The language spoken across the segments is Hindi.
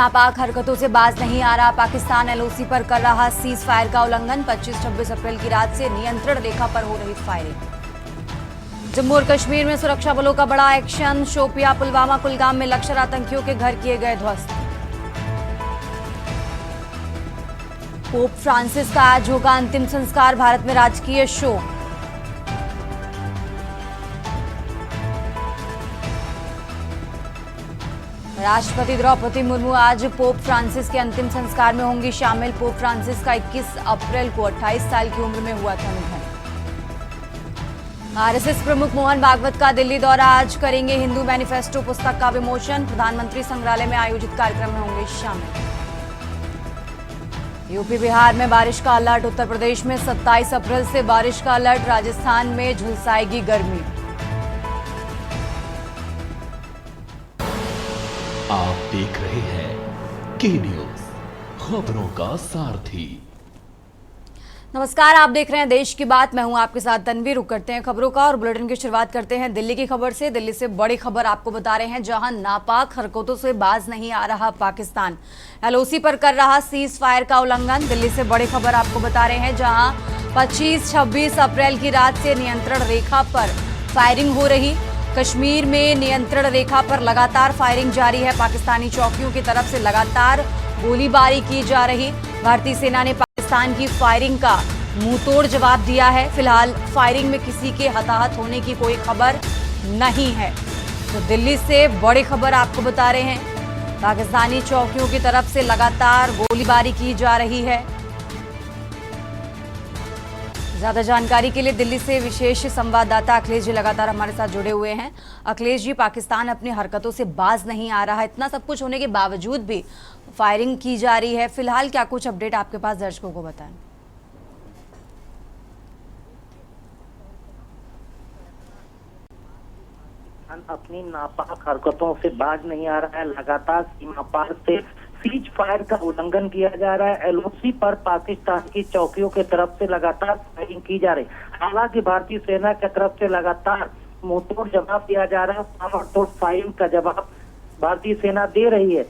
नापाक हरकतों से बाज नहीं आ रहा पाकिस्तान। एलओसी पर कर रहा सीज फायर का उल्लंघन। 25-26 अप्रैल की रात से नियंत्रण रेखा पर हो रही फायरिंग। जम्मू और कश्मीर में सुरक्षा बलों का बड़ा एक्शन। शोपिया, पुलवामा, कुलगाम में लश्कर आतंकियों के घर किए गए ध्वस्त। पोप फ्रांसिस का आज होगा अंतिम संस्कार। भारत में राजकीय शोक। राष्ट्रपति द्रौपदी मुर्मू आज पोप फ्रांसिस के अंतिम संस्कार में होंगी शामिल। पोप फ्रांसिस का 21 अप्रैल को 28 साल की उम्र में हुआ था निधन। आरएसएस प्रमुख मोहन भागवत का दिल्ली दौरा। आज करेंगे हिंदू मैनिफेस्टो पुस्तक का विमोचन। प्रधानमंत्री संग्रहालय में आयोजित कार्यक्रम में होंगे शामिल। यूपी बिहार में बारिश का अलर्ट। उत्तर प्रदेश में 27 अप्रैल से बारिश का अलर्ट। राजस्थान में झुलसाएगी गर्मी। आप देख रहे हैं के न्यूज, खबरों का सारथी। नमस्कार, आप देख रहे हैं देश की बात। मैं हूं आपके साथ तन्वी। रुक करते हैं खबरों का और बुलेटिन की शुरुआत करते हैं दिल्ली की खबर से। दिल्ली से बड़ी खबर आपको बता रहे हैं, जहां नापाक हरकतों से बाज नहीं आ रहा पाकिस्तान। एलओसी पर कर रहा सीज फायर का उल्लंघन। दिल्ली से बड़ी खबर आपको बता रहे हैं, जहां 25-26 अप्रैल की रात से नियंत्रण रेखा पर फायरिंग हो रही। कश्मीर में नियंत्रण रेखा पर लगातार फायरिंग जारी है। पाकिस्तानी चौकियों की तरफ से लगातार गोलीबारी की जा रही। भारतीय सेना ने पाकिस्तान की फायरिंग का मुंहतोड़ जवाब दिया है। फिलहाल फायरिंग में किसी के हताहत होने की कोई खबर नहीं है। तो दिल्ली से बड़ी खबर आपको बता रहे हैं, पाकिस्तानी चौकियों की तरफ से लगातार गोलीबारी की जा रही है। ज्यादा जानकारी के लिए दिल्ली से विशेष संवाददाता अखिलेश जी लगातार हमारे साथ जुड़े हुए हैं। अखिलेश जी, पाकिस्तान अपनी हरकतों से बाज नहीं आ रहा है। इतना सब कुछ होने के बावजूद भी फायरिंग की जा रही है। फिलहाल क्या कुछ अपडेट आपके पास दर्शकों को बताएं? अपनी नापाक हरकतों से बाज नहीं आ रहा है। लगातार सीमा पार से सीज फायर का उल्लंघन किया जा रहा है। एलओसी पर पाकिस्तान की चौकियों की तरफ से लगातार फायरिंग की जा रही। हालांकि भारतीय सेना की तरफ से लगातार मुंहतोड़ जवाब दिया जा रहा है। ताबड़तोड़ फायरिंग का जवाब भारतीय सेना दे रही है।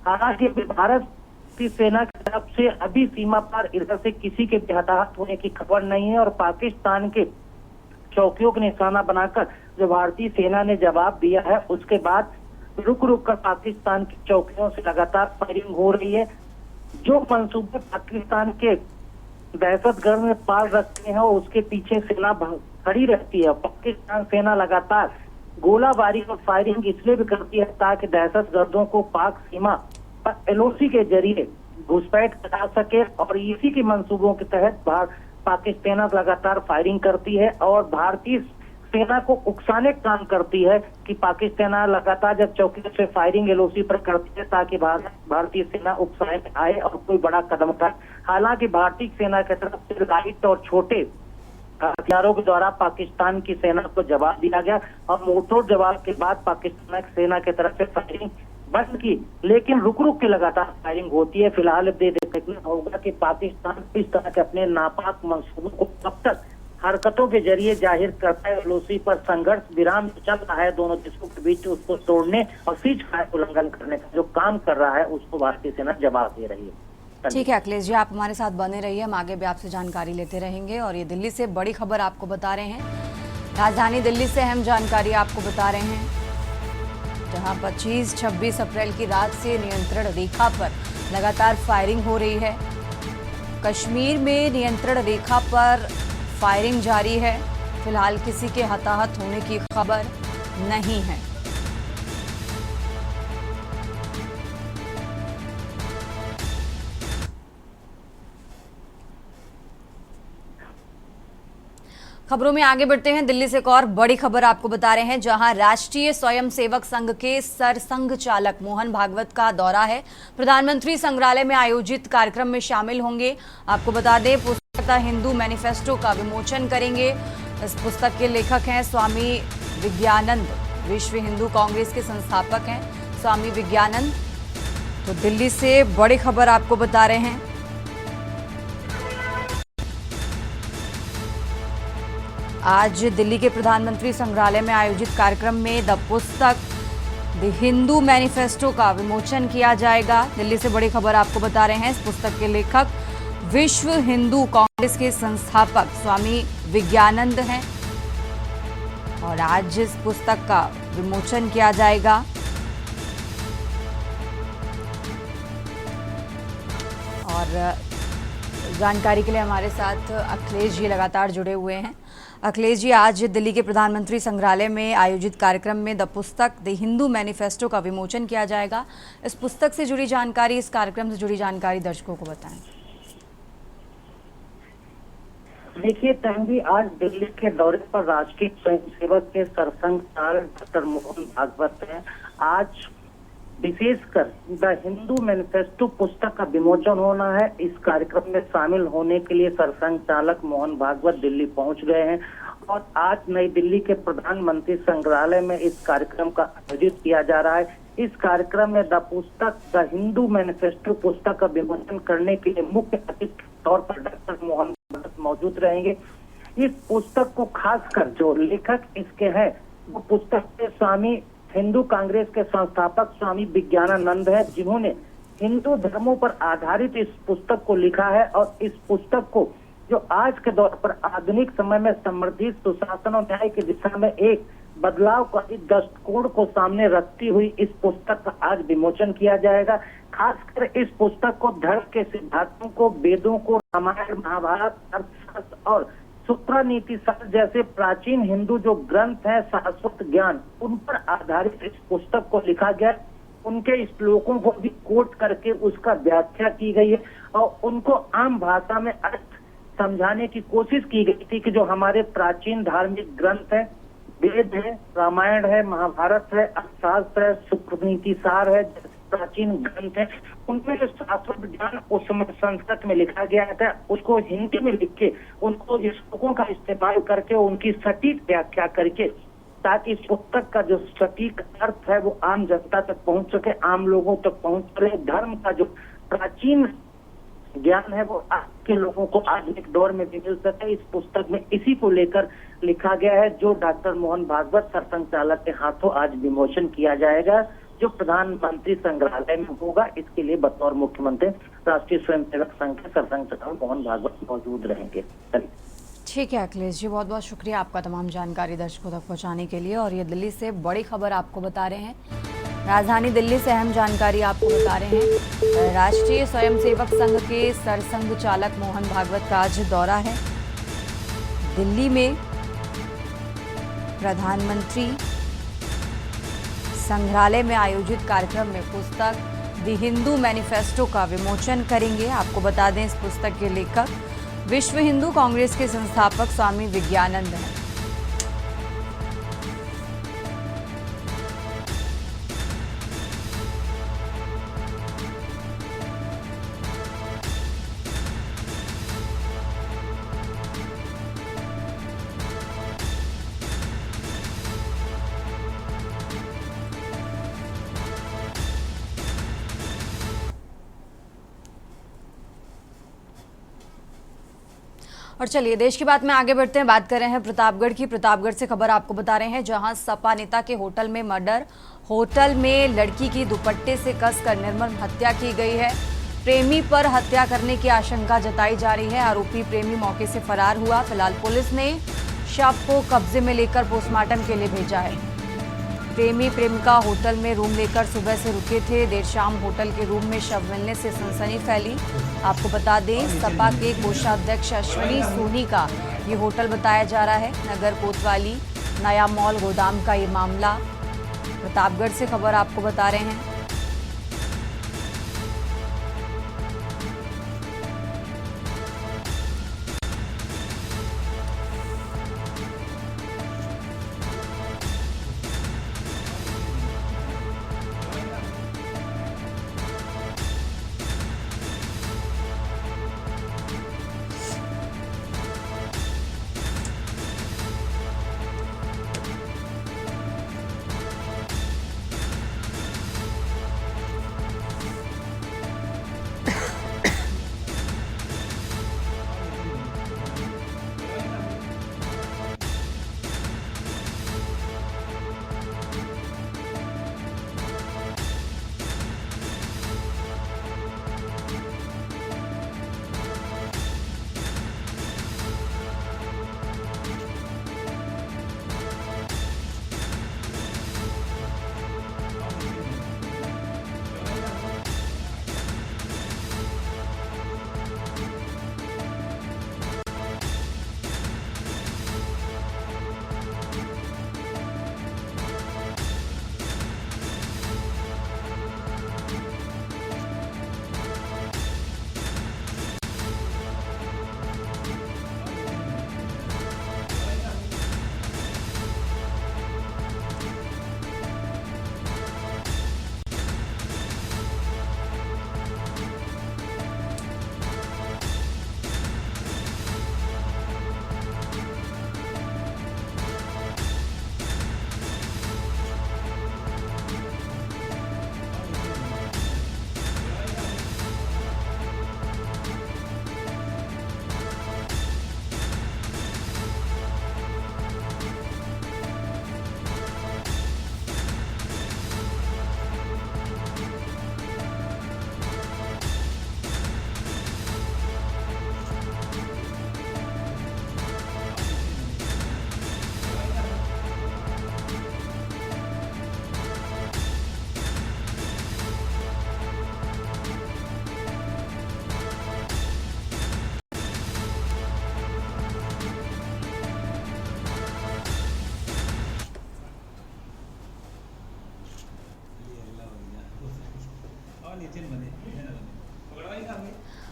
हालांकि भारतीय सेना की तरफ से अभी सीमा पार इधर से किसी के भी हताहत होने की खबर नहीं है। और पाकिस्तान के चौकियों को निशाना बनाकर जो भारतीय सेना ने जवाब दिया है, उसके बाद रुक रुक कर पाकिस्तान की चौकियों से लगातार फायरिंग हो रही है। जो मंसूबे पाकिस्तान के दहशतगर्द में पाल रखते हैं, उसके पीछे सेना खड़ी रहती है। पाकिस्तान सेना लगातार गोलाबारी और फायरिंग इसलिए भी करती है ताकि दहशतगर्दों को पाक सीमा पर एलओसी के जरिए घुसपैठ करा सके। और इसी के मंसूबों के तहत पाकिस्तान लगातार फायरिंग करती है और भारतीय सेना को उकसाने का काम करती है कि पाकिस्तान लगातार जब चौकियों से फायरिंग एलओसी पर करती है ताकि भारतीय सेना उकसाने में आए और कोई बड़ा कदम उठाए। हालांकि भारतीय सेना की तरफ से लाइट और छोटे हथियारों के द्वारा पाकिस्तान की सेना को जवाब दिया गया और मुंहतोड़ जवाब के बाद पाकिस्तान सेना की तरफ से फायरिंग बंद की, लेकिन रुक रुक के लगातार फायरिंग होती है। फिलहाल देखना होगा कि पाकिस्तान किस तरह के अपने नापाक मंसूबों को कब तक हरकतों के जरिए जाहिर करता है। एलओसी पर संघर्ष विराम चल रहा है दोनों देशों के बीच, उसको तोड़ने और सीज फायर उल्लंघन करने का जो काम कर रहा है उसको भारतीय सेना जवाब दे रही है। ठीक है अखिलेश जी, आप हमारे साथ बने रहिए, हम आगे भी आपसे जानकारी लेते रहेंगे। और ये दिल्ली से बड़ी खबर आपको बता रहे हैं, राजधानी दिल्ली से अहम जानकारी आपको बता रहे हैं, जहां 25-26 अप्रैल की रात से नियंत्रण रेखा पर लगातार फायरिंग हो रही है। कश्मीर में नियंत्रण रेखा पर फायरिंग जारी है। फिलहाल किसी के हताहत होने की खबर नहीं है। खबरों में आगे बढ़ते हैं। दिल्ली से एक और बड़ी खबर आपको बता रहे हैं, जहां राष्ट्रीय स्वयंसेवक संघ के सरसंघ चालक मोहन भागवत का दौरा है। प्रधानमंत्री संग्रहालय में आयोजित कार्यक्रम में शामिल होंगे। आपको बता दें, पुस्तक हिंदू मैनिफेस्टो का विमोचन करेंगे। इस पुस्तक के लेखक हैं स्वामी विज्ञानंद, विश्व हिंदू कांग्रेस के संस्थापक हैं स्वामी विज्ञानंद। तो दिल्ली से बड़ी खबर आपको बता रहे हैं, आज दिल्ली के प्रधानमंत्री संग्रहालय में आयोजित कार्यक्रम में द पुस्तक द हिंदू मैनिफेस्टो का विमोचन किया जाएगा। दिल्ली से बड़ी खबर आपको बता रहे हैं। इस पुस्तक के लेखक विश्व हिंदू कांग्रेस के संस्थापक स्वामी विज्ञानंद हैं और आज इस पुस्तक का विमोचन किया जाएगा। और जानकारी के लिए हमारे साथ अखिलेश जी लगातार जुड़े हुए हैं। अखिलेश जी, आज दिल्ली के प्रधानमंत्री संग्रहालय में आयोजित कार्यक्रम में द पुस्तक द हिंदू मैनिफेस्टो का विमोचन किया जाएगा। इस पुस्तक से जुड़ी जानकारी, इस कार्यक्रम से जुड़ी जानकारी दर्शकों को बताएं। देखिए तन्वी, आज दिल्ली के दौरे पर राष्ट्रीय स्वयंसेवक के सरसंघ डॉक्टर मोहन भागवत हैं। आज विशेषकर द हिंदू मैनिफेस्टो पुस्तक का विमोचन होना है। इस कार्यक्रम में शामिल होने के लिए सरसंघ चालक मोहन भागवत दिल्ली पहुंच गए हैं और आज नई दिल्ली के प्रधानमंत्री संग्रहालय में इस कार्यक्रम का आयोजित किया जा रहा है। इस कार्यक्रम में द हिंदू मैनिफेस्टो पुस्तक का विमोचन करने के लिए मुख्य अतिथि के तौर पर डॉक्टर मोहन भागवत मौजूद रहेंगे। इस पुस्तक को खासकर जो लेखक इसके हैं वो पुस्तक के स्वामी हिंदू कांग्रेस के संस्थापक स्वामी विज्ञानानंद है, जिन्होंने हिंदू धर्मों पर आधारित इस पुस्तक को लिखा है और इस पुस्तक को जो आज के दौर पर आधुनिक समय में समृद्धि, सुशासन और न्याय की दिशा में एक बदलाव का दृष्टिकोण को सामने रखती हुई इस पुस्तक का आज विमोचन किया जाएगा। खासकर इस पुस्तक को धर्म के सिद्धांतों को, वेदों को, रामायण, महाभारत, अर्थशास्त्र और सुप्रानीति शास्त्र जैसे प्राचीन हिंदू जो ग्रंथ है, शाश्वत ज्ञान, उन पर आधारित इस पुस्तक को लिखा गया। उनके श्लोकों को भी कोट करके उसका व्याख्या की गई है और उनको आम भाषा में अर्थ समझाने की कोशिश की गई थी कि जो हमारे प्राचीन धार्मिक ग्रंथ है, वेद है, रामायण है, महाभारत है, अर्थशास्त्र है, सुप्रानीति सार है, प्राचीन ग्रंथ है, उनमें जो शाश्वत ज्ञान उस समय संस्कृत में लिखा गया था, उसको हिंदी में लिख के उनको श्लोकों का इस्तेमाल करके उनकी सटीक व्याख्या करके, ताकि इस पुस्तक का जो सटीक अर्थ है वो आम जनता तक पहुंच सके, आम लोगों तक पहुंच सके। धर्म का जो प्राचीन ज्ञान है वो आज के लोगों को आधुनिक दौर में भी मिल सके। इस पुस्तक में इसी को लेकर लिखा गया है, जो डॉक्टर मोहन भागवत सरसंघ चालक के हाथों आज विमोचन किया जाएगा, जो प्रधानमंत्री संग्रहालय में होगा। इसके लिए बतौर मुख्यमंत्री राष्ट्रीय स्वयंसेवक संघ के सरसंघ चालक मोहन भागवत मौजूद रहेंगे। ठीक है अखिलेश जी, बहुत बहुत शुक्रिया आपका तमाम जानकारी दर्शकों तक पहुंचाने के लिए। और ये दिल्ली से बड़ी खबर आपको बता रहे हैं। राजधानी दिल्ली से अहम जानकारी आपको बता रहे हैं। राष्ट्रीय स्वयंसेवक संघ के सरसंघ चालक मोहन भागवत का आज दौरा है। दिल्ली में प्रधानमंत्री संग्रहालय में आयोजित कार्यक्रम में पुस्तक द हिंदू मैनिफेस्टो का विमोचन करेंगे। आपको बता दें, इस पुस्तक के लेखक विश्व हिंदू कांग्रेस के संस्थापक स्वामी विज्ञानंद हैं। और चलिए देश की बात में आगे बढ़ते हैं। बात कर रहे हैं प्रतापगढ़ की। प्रतापगढ़ से खबर आपको बता रहे हैं, जहां सपा नेता के होटल में मर्डर। होटल में लड़की की दुपट्टे से कसकर निर्मम हत्या की गई है। प्रेमी पर हत्या करने की आशंका जताई जा रही है। आरोपी प्रेमी मौके से फरार हुआ। फिलहाल पुलिस ने शव को कब्जे में लेकर पोस्टमार्टम के लिए भेजा है। प्रेमी प्रेमिका होटल में रूम लेकर सुबह से रुके थे। देर शाम होटल के रूम में शव मिलने से सनसनी फैली। आपको बता दें, सपा के कोषाध्यक्ष अश्विनी सोनी का ये होटल बताया जा रहा है। नगर कोतवाली नया मॉल गोदाम का ये मामला। प्रतापगढ़ से खबर आपको बता रहे हैं।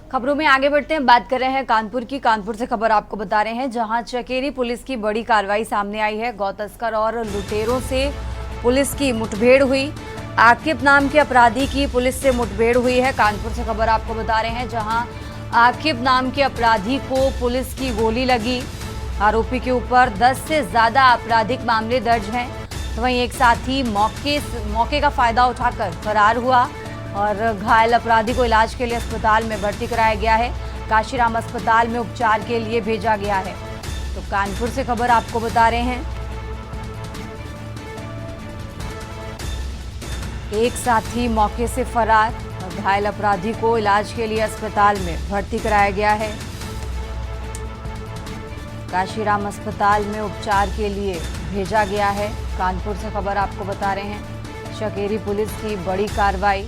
खबरों में आगे बढ़ते हैं, बात कर रहे हैं कानपुर की। कानपुर से खबर आपको बता रहे हैं, जहां चकेरी पुलिस की बड़ी कार्रवाई सामने आई है। गौ तस्कर और लुटेरों से पुलिस की मुठभेड़ हुई। आकिब नाम के अपराधी की पुलिस से मुठभेड़ हुई है। कानपुर से खबर आपको बता रहे हैं, जहां आकिब नाम के अपराधी को पुलिस की गोली लगी। आरोपी के ऊपर 10 से ज्यादा आपराधिक मामले दर्ज हैं। तो वहीं एक साथी मौके का फायदा उठाकर फरार हुआ और घायल अपराधी को इलाज के लिए अस्पताल में भर्ती कराया गया है। काशीराम अस्पताल में उपचार के लिए भेजा गया है। तो कानपुर से खबर आपको बता रहे हैं, एक साथी मौके से फरार और घायल अपराधी को इलाज के लिए अस्पताल में भर्ती कराया गया है। काशीराम अस्पताल में उपचार के लिए भेजा गया है। कानपुर से खबर आपको बता रहे हैं, चकेरी पुलिस की बड़ी कार्रवाई।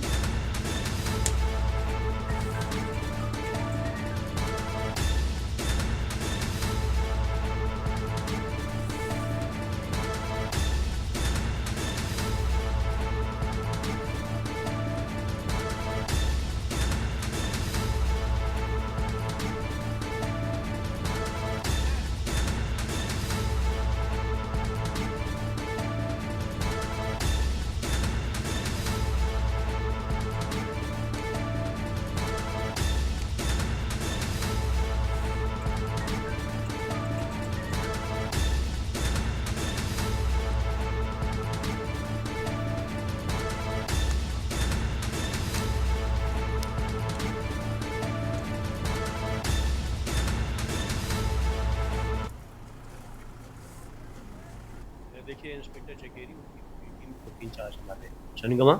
देखिए, इंस्पेक्टर चकेरी उनकी टीम को इंचार्ज हमारे शनिगमा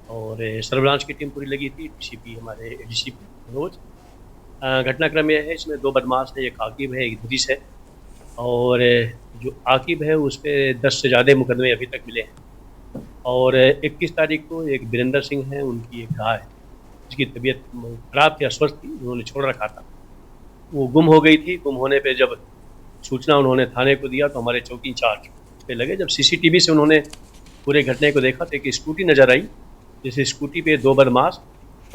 और सर्विलांस की टीम पूरी लगी थी। डीसीपी हमारे एडीसीपी रोज। घटनाक्रम यह है, इसमें 2 बदमाश है, एक आकिब है, एक इदरीस है। और जो आकिब है उस पर 10 से ज़्यादा मुकदमे अभी तक मिले हैं। और 21 तारीख को एक वीरेंद्र सिंह है, उनकी एक गाय जिसकी तबीयत खराब थी, अस्वस्थ थी, उन्होंने छोड़ रखा था, वो गुम हो गई थी। गुम होने पे जब सूचना उन्होंने थाने को दिया तो हमारे चौकी इंचार्ज पे लगे। जब सीसीटीवी से उन्होंने पूरे घटने को देखा तो एक स्कूटी नज़र आई, जैसे स्कूटी पे 2 बदमाश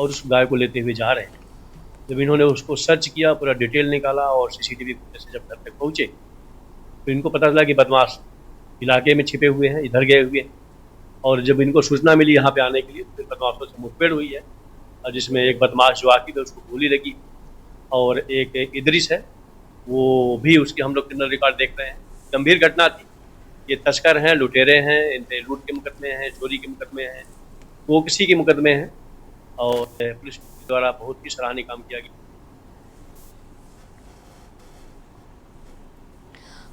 और उस गाय को लेते हुए जा रहे हैं। जब इन्होंने उसको सर्च किया, पूरा डिटेल निकाला और सीसीटीवी से जब घर तक पहुँचे तो इनको पता चला कि बदमाश इलाके में छिपे हुए हैं, इधर गए हुए हैं। और जब इनको सूचना मिली यहाँ पे आने के लिए तो फिर बदमाशों से मुठभेड़ हुई है, और जिसमें एक बदमाश जो आकिब है उसको गोली लगी और एक इदरीस है, वो भी उसके हम लोग क्रिमिनल रिकॉर्ड देख रहे हैं। गंभीर घटना थी। ये तस्कर हैं, लुटेरे हैं, इनके लूट के मुकदमे हैं, चोरी के मुकदमे हैं, वो किसी के मुकदमे हैं। और पुलिस द्वारा बहुत ही सराहनीय काम किया गया।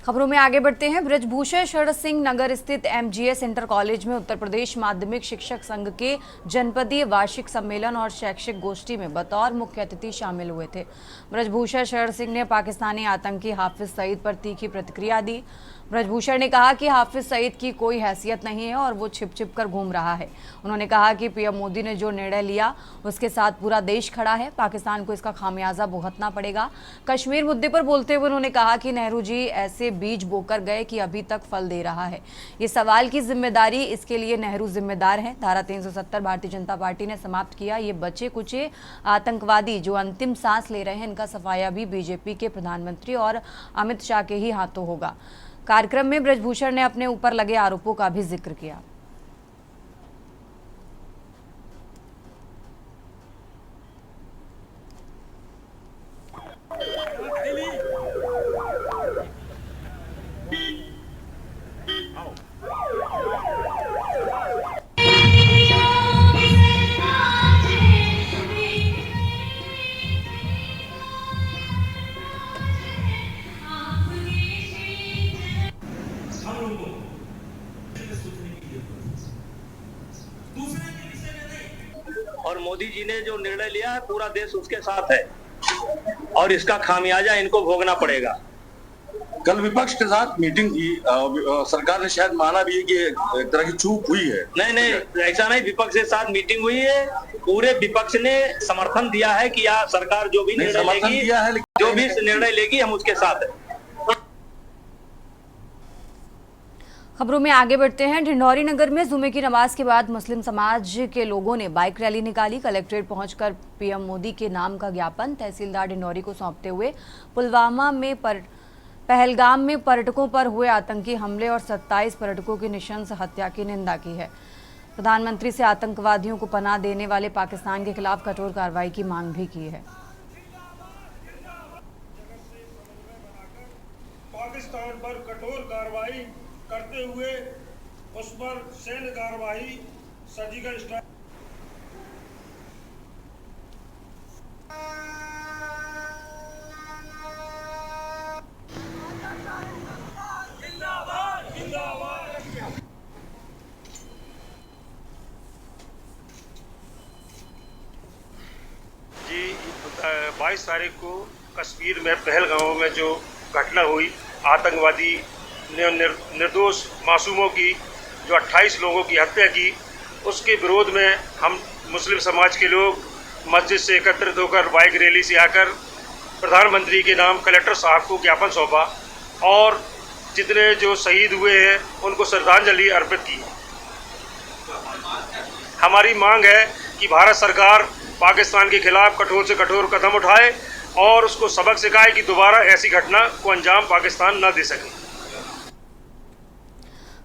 खबरों में आगे बढ़ते हैं। ब्रजभूषण शरण सिंह नगर स्थित एमजीएस इंटर कॉलेज में उत्तर प्रदेश माध्यमिक शिक्षक संघ के जनपदीय वार्षिक सम्मेलन और शैक्षिक गोष्ठी में बतौर मुख्य अतिथि शामिल हुए थे। ब्रजभूषण शरण सिंह ने पाकिस्तानी आतंकी हाफिज सईद पर तीखी प्रतिक्रिया दी। ब्रजभूषण ने कहा कि हाफिज सईद की कोई हैसियत नहीं है और वो छिप छिप कर घूम रहा है। उन्होंने कहा कि पीएम मोदी ने जो निर्णय लिया उसके साथ पूरा देश खड़ा है, पाकिस्तान को इसका खामियाजा भुगतना पड़ेगा। कश्मीर मुद्दे पर बोलते हुए उन्होंने कहा कि नेहरू जी ऐसे बीज बोकर गए कि अभी तक फल दे रहा है। ये सवाल की जिम्मेदारी, इसके लिए नेहरू जिम्मेदार हैं। धारा 370 भारतीय जनता पार्टी ने समाप्त किया। ये बचे कुचे आतंकवादी जो अंतिम सांस ले रहे हैं, इनका सफाया भी बीजेपी के प्रधानमंत्री और अमित शाह के ही हाथों होगा। कार्यक्रम में ब्रजभूषण ने अपने ऊपर लगे आरोपों का भी जिक्र किया। और मोदी जी ने जो निर्णय लिया है पूरा देश उसके साथ है और इसका खामियाजा इनको भोगना पड़ेगा। कल विपक्ष के साथ मीटिंग की, सरकार ने शायद माना भी है कि एक तरह की चूक हुई है। नहीं, ऐसा नहीं। विपक्ष के साथ मीटिंग हुई है, पूरे विपक्ष ने समर्थन दिया है कि यह सरकार जो भी निर्णय लेगी, जो भी निर्णय लेगी हम उसके साथ है। खबरों में आगे बढ़ते हैं। ढिंढौरी नगर में जुमे की नमाज के बाद मुस्लिम समाज के लोगों ने बाइक रैली निकाली। कलेक्ट्रेट पहुंचकर पीएम मोदी के नाम का ज्ञापन तहसीलदार ढिंढौरी को सौंपते हुए पहलगाम में पर्यटकों पर हुए आतंकी हमले और 27 पर्यटकों की नृशंस हत्या की निंदा की है। प्रधानमंत्री से आतंकवादियों को पनाह देने वाले पाकिस्तान के खिलाफ कठोर कार्रवाई की मांग भी की है। पाकिस्तान पर कठोर कार्रवाई करते हुए उस पर सैन्य कार्रवाई सर्जिकल स्ट्राइक जी 22 तारीख को कश्मीर में पहलगाम में जो घटना हुई, आतंकवादी ने निर्दोष मासूमों की जो 28 लोगों की हत्या की, उसके विरोध में हम मुस्लिम समाज के लोग मस्जिद से एकत्रित होकर बाइक रैली से आकर प्रधानमंत्री के नाम कलेक्टर साहब को ज्ञापन सौंपा और जितने जो शहीद हुए हैं उनको श्रद्धांजलि अर्पित की। हमारी मांग है कि भारत सरकार पाकिस्तान के खिलाफ कठोर से कठोर कदम उठाए और उसको सबक सिखाए कि दोबारा ऐसी घटना को अंजाम पाकिस्तान न दे सके।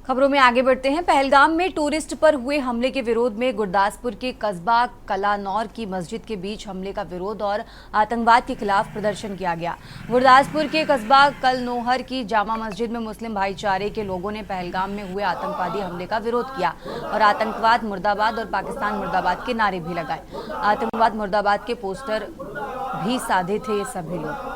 खबरों में आगे बढ़ते हैं। पहलगाम में टूरिस्ट पर हुए हमले के विरोध में गुरदासपुर के कस्बा कलानौर की मस्जिद के बीच हमले का विरोध और आतंकवाद के खिलाफ प्रदर्शन किया गया। गुरदासपुर के कस्बा कलनौहर की जामा मस्जिद में मुस्लिम भाईचारे के लोगों ने पहलगाम में हुए आतंकवादी हमले का विरोध किया और आतंकवाद मुर्दाबाद और पाकिस्तान मुर्दाबाद के नारे भी लगाए। आतंकवाद मुर्दाबाद के पोस्टर भी साधे थे ये सभी लोग।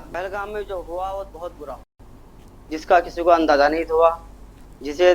पहलगाम में जो हुआ वो बहुत बुरा, जिसका किसी को अंदाजा नहीं हुआ, जिसे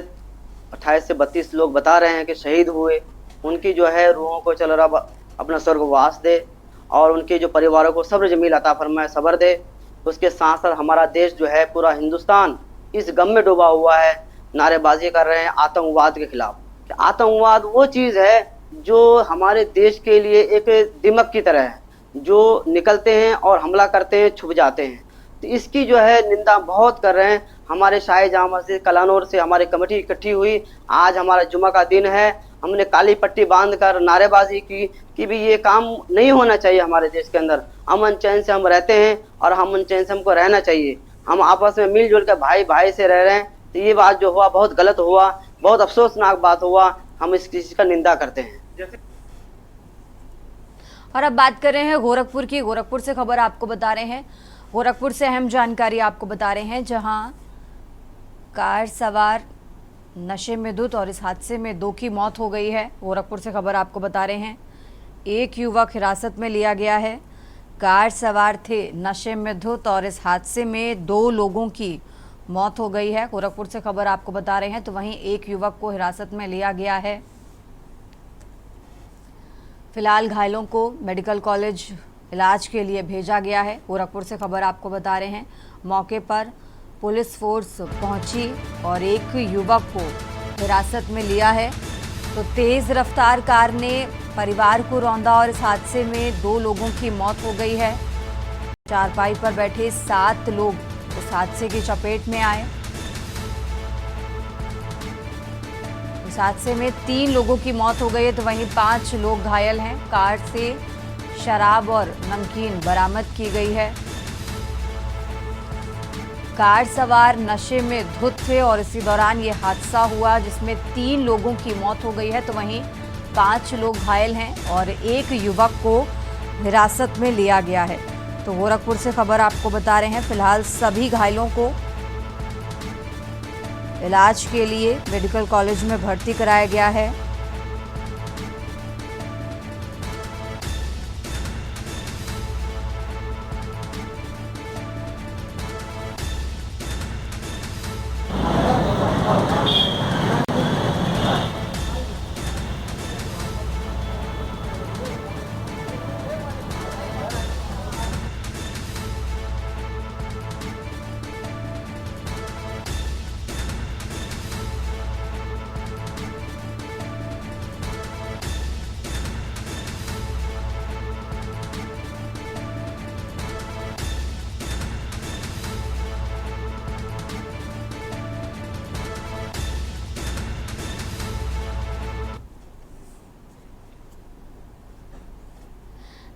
28 से 32 लोग बता रहे हैं कि शहीद हुए, उनकी जो है रूहों को चल रहा अपना स्वर्गवास दे और उनके जो परिवारों को सब्र जमील अता फरमाए, सब्र दे। उसके साथ साथ हमारा देश जो है पूरा हिंदुस्तान इस गम में डूबा हुआ है, नारेबाजी कर रहे हैं आतंकवाद के खिलाफ। आतंकवाद वो चीज़ है जो हमारे देश के लिए एक दिमक की तरह है, जो निकलते हैं और हमला करते हैं, छुप जाते हैं। तो इसकी जो है निंदा बहुत कर रहे हैं। हमारे शाही जामा मस्जिद कलानौर से हमारी कमेटी इकट्ठी हुई। आज हमारा जुमा का दिन है, हमने काली पट्टी बांधकर नारेबाजी की कि भी ये काम नहीं होना चाहिए। हमारे देश के अंदर अमन चैन से हम रहते हैं और अमन चैन से हमको रहना चाहिए। हम आपस में मिलजुल कर भाई भाई से रह रहे हैं। तो ये बात जो हुआ बहुत गलत हुआ, बहुत अफसोसनाक बात हुआ। हम इस चीज का निंदा करते हैं। और अब बात कर रहे हैं गोरखपुर की। गोरखपुर से खबर आपको बता रहे हैं, गोरखपुर से अहम जानकारी आपको बता रहे हैं, जहां कार सवार नशे में धुत और इस हादसे में 2 की मौत हो गई है। गोरखपुर से खबर आपको बता रहे हैं, 1 युवक हिरासत में लिया गया है। कार सवार थे नशे में धुत और इस हादसे में 2 लोगों की मौत हो गई है। गोरखपुर से खबर आपको बता रहे हैं, तो वहीं 1 युवक को हिरासत में लिया गया है। फिलहाल घायलों को मेडिकल कॉलेज इलाज के लिए भेजा गया है। गोरखपुर से खबर आपको बता रहे हैं, मौके पर पुलिस फोर्स पहुंची और 1 युवक को हिरासत में लिया है। तो तेज रफ्तार कार ने परिवार को रौंदा और इस हादसे में 2 लोगों की मौत हो गई है। चारपाई पर बैठे 7 लोग इस हादसे की चपेट में आए। इस हादसे में 3 लोगों की मौत हो गई है तो वहीं 5 लोग घायल हैं। कार से शराब और नमकीन बरामद की गई है। कार सवार नशे में धुत थे और इसी दौरान ये हादसा हुआ जिसमें 3 लोगों की मौत हो गई है तो वहीं 5 लोग घायल हैं और एक युवक को हिरासत में लिया गया है। तो गोरखपुर से खबर आपको बता रहे हैं, फिलहाल सभी घायलों को इलाज के लिए मेडिकल कॉलेज में भर्ती कराया गया है।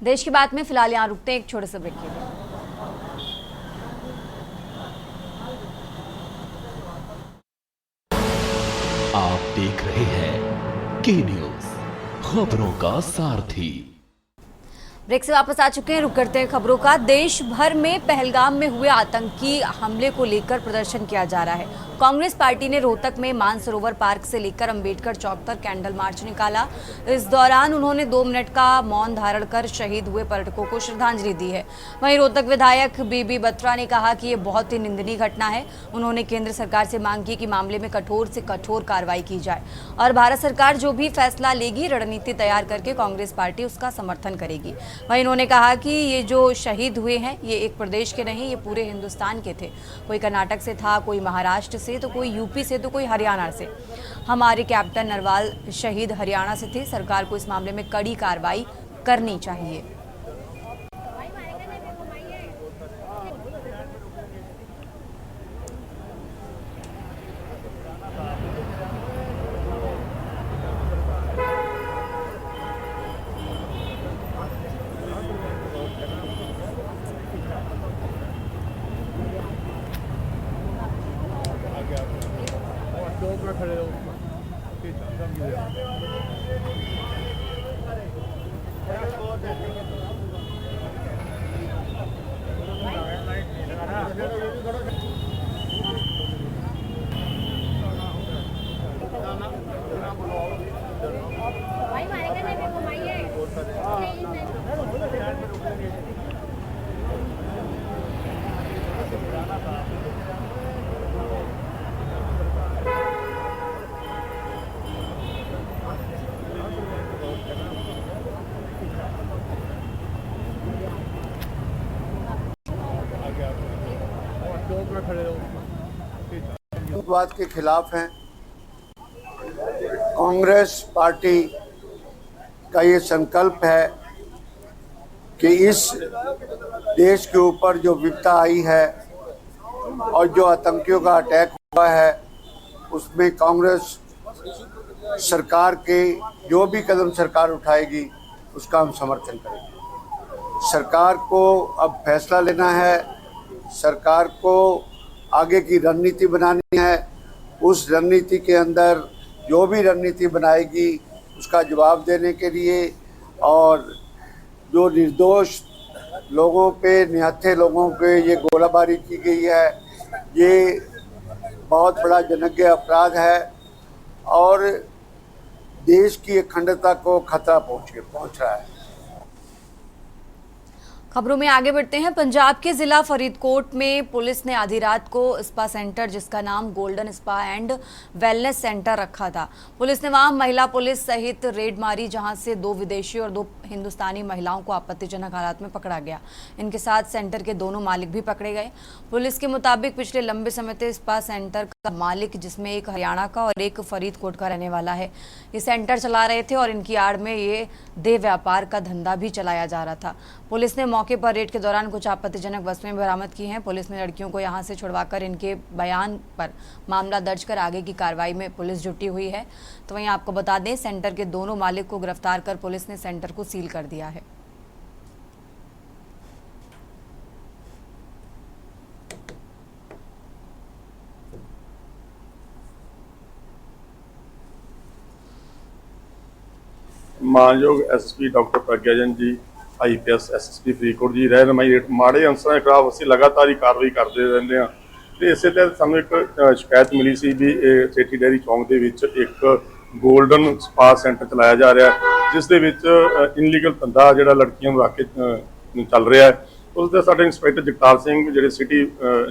देश की बात में फिलहाल यहाँ रुकते हैं एक छोटे से ब्रेक के लिए। आप देख रहे हैं के न्यूज, खबरों का सारथी। ब्रेक से वापस आ चुके हैं, रुक करते हैं खबरों का। देश भर में पहलगाम में हुए आतंकी हमले को लेकर प्रदर्शन किया जा रहा है। कांग्रेस पार्टी ने रोहतक में मानसरोवर पार्क से लेकर अंबेडकर चौक तक कैंडल मार्च निकाला। इस दौरान उन्होंने 2 मिनट का मौन धारण कर शहीद हुए पर्यटकों को श्रद्धांजलि दी है। वहीं रोहतक विधायक बीबी बत्रा ने कहा कि ये बहुत ही निंदनीय घटना है। उन्होंने केंद्र सरकार से मांग की कि मामले में कठोर से कठोर कार्रवाई की जाए और भारत सरकार जो भी फैसला लेगी रणनीति तैयार करके कांग्रेस पार्टी उसका समर्थन करेगी। वहीं उन्होंने कहा कि ये जो शहीद हुए हैं ये एक प्रदेश के नहीं, ये पूरे हिंदुस्तान के थे। कोई कर्नाटक से था, कोई महाराष्ट्र से, तो कोई यूपी से, तो कोई हरियाणा से। हमारे कैप्टन नरवाल शहीद हरियाणा से थे। सरकार को इस मामले में कड़ी कार्रवाई करनी चाहिए। आतंकवाद के खिलाफ हैं। कांग्रेस पार्टी का ये संकल्प है कि इस देश के ऊपर जो विपदा आई है और जो आतंकियों का अटैक हुआ है उसमें कांग्रेस सरकार के जो भी कदम सरकार उठाएगी उसका हम समर्थन करेंगे। सरकार को अब फैसला लेना है, सरकार को आगे की रणनीति बनानी है। उस रणनीति के अंदर जो भी रणनीति बनाएगी उसका जवाब देने के लिए और जो निर्दोष लोगों पे, निहत्थे लोगों पे ये गोलाबारी की गई है, ये बहुत बड़ा जघन्य अपराध है और देश की अखंडता को खतरा पहुंच रहा है। खबरों में आगे बढ़ते हैं। पंजाब के जिला फरीदकोट में पुलिस ने आधी रात को स्पा सेंटर, जिसका नाम golden spa and wellness centre रखा था, पुलिस ने वहां महिला पुलिस सहित रेड मारी, जहां से 2 विदेशी और 2 हिंदुस्तानी महिलाओं को आपत्तिजनक हालात में पकड़ा गया। इनके साथ सेंटर के दोनों मालिक भी पकड़े गए। पुलिस के मुताबिक पिछले लंबे समय से स्पा सेंटर का मालिक, जिसमें एक हरियाणा का और एक फरीदकोट का रहने वाला है, ये सेंटर चला रहे थे और इनकी आड़ में ये देह व्यापार का धंधा भी चलाया जा रहा था। पुलिस ने मौके पर रेड के दौरान कुछ आपत्तिजनक वस्तुएं बरामद की हैं। पुलिस ने लड़कियों को यहां से छुड़वाकर इनके बयान पर मामला दर्ज कर आगे की कार्रवाई में पुलिस जुटी हुई है। तो वहीं आपको बता दें, सेंटर के दोनों मालिक को गिरफ्तार कर पुलिस ने सेंटर को सील कर दिया है। मानयोग SSP डॉक्टर प्रज्ञा जैन जी, IPS SSP फरीदकोट जी रहਨਮਾਈ ਹੇਠ ਮਾੜੇ ਅੰਸਰਾਂ ਖਿਲਾਫ ਅਸੀਂ ਲਗਾਤਾਰ ਹੀ ਕਾਰਵਾਈ ਕਰਦੇ ਰਹਿੰਦੇ ਹਾਂ ਤੇ ਇਸੇ ਤਹਿਤ ਸਾਨੂੰ ਇੱਕ ਸ਼ਿਕਾਇਤ ਮਿਲੀ ਸੀ ਵੀ ਇਹ ਸੇਠੀ ਡੇਅਰੀ ਚੌਂਕ ਦੇ ਵਿੱਚ ਇੱਕ ਗੋਲਡਨ ਸਪਾ ਸੈਂਟਰ ਚਲਾਇਆ ਜਾ ਰਿਹਾ ਜਿਸ ਦੇ ਵਿੱਚ ਇਨਲੀਗਲ ਧੰਦਾ ਜਿਹੜਾ ਲੜਕੀਆਂ ਨੂੰ ਰੱਖ ਕੇ ਚੱਲ ਰਿਹਾ ਹੈ। ਉਸ ਦੇ ਸਾਡੇ ਇੰਸਪੈਕਟਰ ਜਗਤਾਰ ਸਿੰਘ ਜਿਹੜੇ ਸਿਟੀ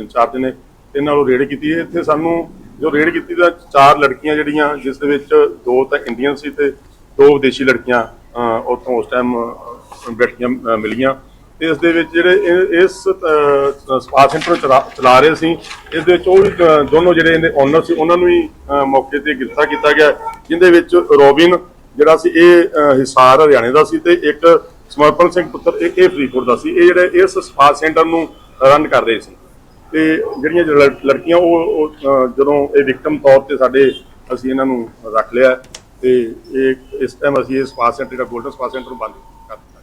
ਇੰਚਾਰਜ ਨੇ ਇਹਨਾਂ ਨੂੰ ਰੇਡ ਕੀਤੀ ਹੈ। ਇੱਥੇ ਸਾਨੂੰ ਜੋ ਰੇਡ ਕੀਤੀ ਤਾਂ 4 ਲੜਕੀਆਂ ਜਿਹੜੀਆਂ ਜਿਸ ਦੇ ਵਿੱਚ 2 ਤਾਂ ਇੰਡੀਅਨ ਸੀ ਤੇ 2 ਵਿਦੇਸ਼ੀ ਲੜਕੀਆਂ ਉੱਥੋਂ ਉਸ ਟਾਈਮ ਬੈਠੀਆਂ ਮਿਲੀਆਂ ਤੇ ਇਸ ਦੇ ਵਿੱਚ ਜਿਹੜੇ ਇਸ ਸਪਾ ਸੈਂਟਰ ਚਲਾ ਰਹੇ ਸੀ ਇਸ ਦੇ ਵਿੱਚ ਉਹ ਵੀ ਦੋਨੋਂ ਜਿਹੜੇ ਇਹਦੇ ਓਨਰ ਸੀ ਉਹਨਾਂ ਨੂੰ ਹੀ ਮੌਕੇ ਤੇ ਗ੍ਰਿਫਤਾਰ ਕੀਤਾ ਗਿਆ, ਜਿਹਦੇ ਵਿੱਚ ਰੋਬਿਨ ਜਿਹੜਾ ਸੀ ਇਹ ਹਿਸਾਰ ਹਰਿਆਣੇ ਦਾ ਸੀ ਤੇ ਇੱਕ ਸਮਰਪਨ ਸਿੰਘ ਪੁੱਤਰ ਇਹ ਫਰੀਦਕੋਟ ਦਾ ਸੀ। ਇਹ ਜਿਹੜੇ ਇਸ ਸਪਾ ਸੈਂਟਰ ਨੂੰ ਰਨ ਕਰ ਰਹੇ ਸੀ ਤੇ ਜਿਹੜੀਆਂ ਲੜਕੀਆਂ ਉਹ ਜਦੋਂ ਇਹ ਵਿਕਟਮ ਤੌਰ ਤੇ ਸਾਡੇ ਅਸੀਂ ਇਹਨਾਂ ਨੂੰ ਰੱਖ ਲਿਆ ਤੇ ਇਹ ਇਸ ਟਾਈਮ ਅਸੀਂ ਇਹ ਸਪਾ सेंटर का गोल्डन स्पा सेंटर बंद कर दिया।